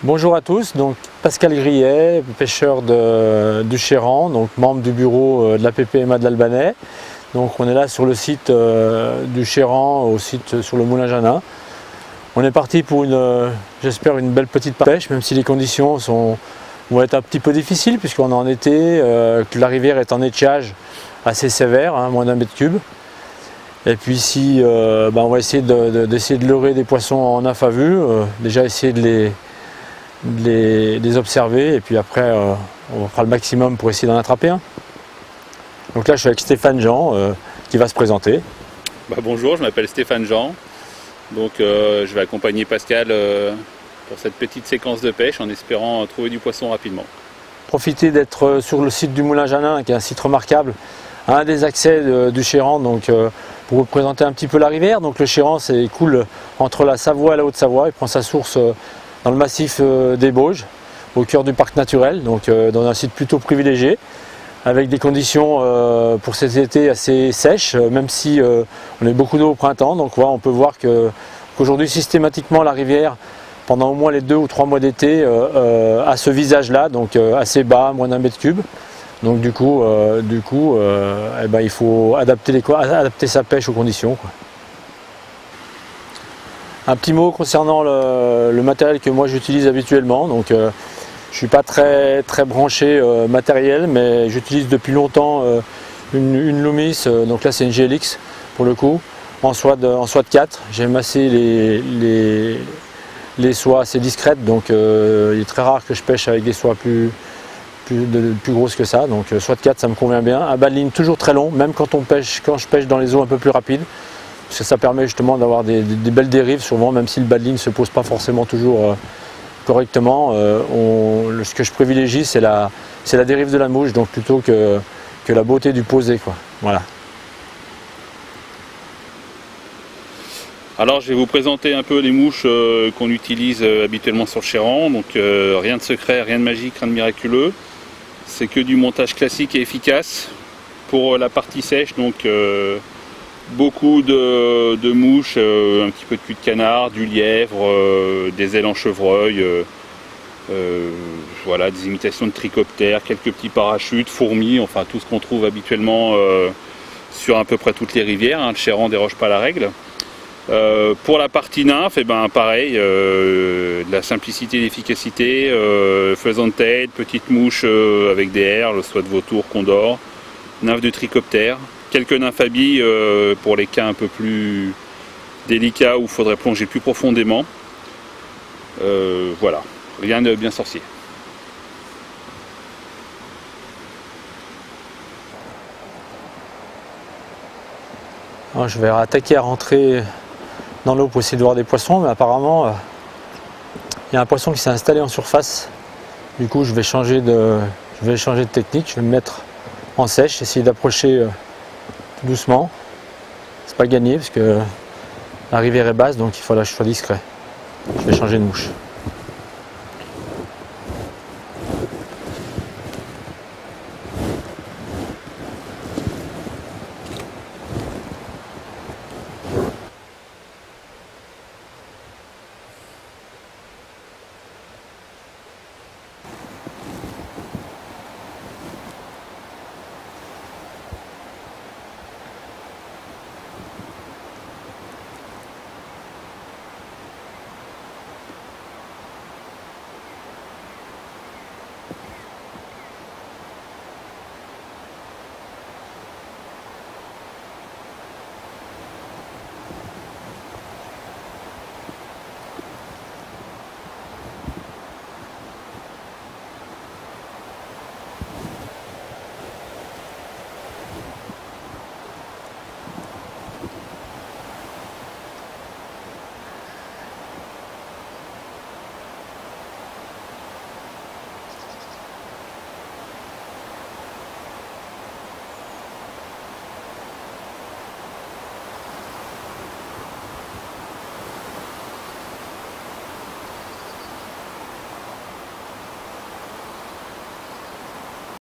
Bonjour à tous, donc Pascal Grillet, pêcheur du Chéran, donc membre du bureau de la PPMA de l'Albanais. Donc on est là sur le site du Chéran, au site sur le Moulin Janin. On est parti pour j'espère une belle petite pêche, même si les conditions vont être un petit peu difficiles puisqu'on est en été, que la rivière est en étiage assez sévère, moins d'1 mètre cube. Et puis ici, on va essayer d'essayer de leurrer des poissons en neuf à vue, déjà essayer de les observer et puis après on fera le maximum pour essayer d'en attraper un. Donc là je suis avec Stéphane Jean qui va se présenter. Bonjour, je m'appelle Stéphane Jean, donc je vais accompagner Pascal pour cette petite séquence de pêche en espérant trouver du poisson rapidement. Profitez d'être sur le site du Moulin Janin qui est un site remarquable, un des accès du Chéran, donc pour vous présenter un petit peu la rivière. Donc le Chéran coule entre la Savoie et la Haute-Savoie, il prend sa source dans le massif des Bauges, au cœur du parc naturel, donc dans un site plutôt privilégié, avec des conditions pour cet été assez sèches, même si on a beaucoup d'eau au printemps. Donc voilà, on peut voir qu'aujourd'hui systématiquement la rivière, pendant au moins les 2 ou 3 mois d'été, a ce visage-là, donc assez bas, moins d'1 mètre cube. Donc du coup, il faut adapter sa pêche aux conditions, quoi. Un petit mot concernant le matériel que moi j'utilise habituellement. Donc, je ne suis pas très branché matériel, mais j'utilise depuis longtemps une Loomis. Donc là c'est une GLX pour le coup, en soie de 4. J'aime assez les soies assez discrètes, donc il est très rare que je pêche avec des soies plus grosses que ça. Donc soie de 4 ça me convient bien. Un bas de ligne toujours très long, même quand je pêche dans les eaux un peu plus rapides. Parce que ça permet justement d'avoir des belles dérives souvent, même si le bas de ligne ne se pose pas forcément toujours correctement. Ce que je privilégie c'est la dérive de la mouche, donc plutôt que la beauté du posé, quoi. Voilà. Alors je vais vous présenter un peu les mouches qu'on utilise habituellement sur le Chéran. Donc rien de secret, rien de magique, rien de miraculeux. C'est que du montage classique et efficace. Pour la partie sèche, donc beaucoup de mouches, un petit peu de cul de canard, du lièvre, des ailes en chevreuil, voilà, des imitations de trichoptères, quelques petits parachutes, fourmis, enfin tout ce qu'on trouve habituellement sur à peu près toutes les rivières. Le Chéran ne déroge pas à la règle. Pour la partie nymphe, pareil, de la simplicité et l'efficacité, faisant de tête, petite mouche avec des airs, soit de vautour, condor, nymphe de trichoptère. Quelques nymphabies pour les cas un peu plus délicats où il faudrait plonger plus profondément. Voilà, rien de bien sorcier. Alors, je vais attaquer à rentrer dans l'eau pour essayer de voir des poissons, mais apparemment il y a un poisson qui s'est installé en surface. Du coup je vais changer de technique, je vais me mettre en sèche, essayer d'approcher doucement. C'est pas gagné parce que la rivière est basse, donc il faut que je sois discret. Je vais changer de mouche.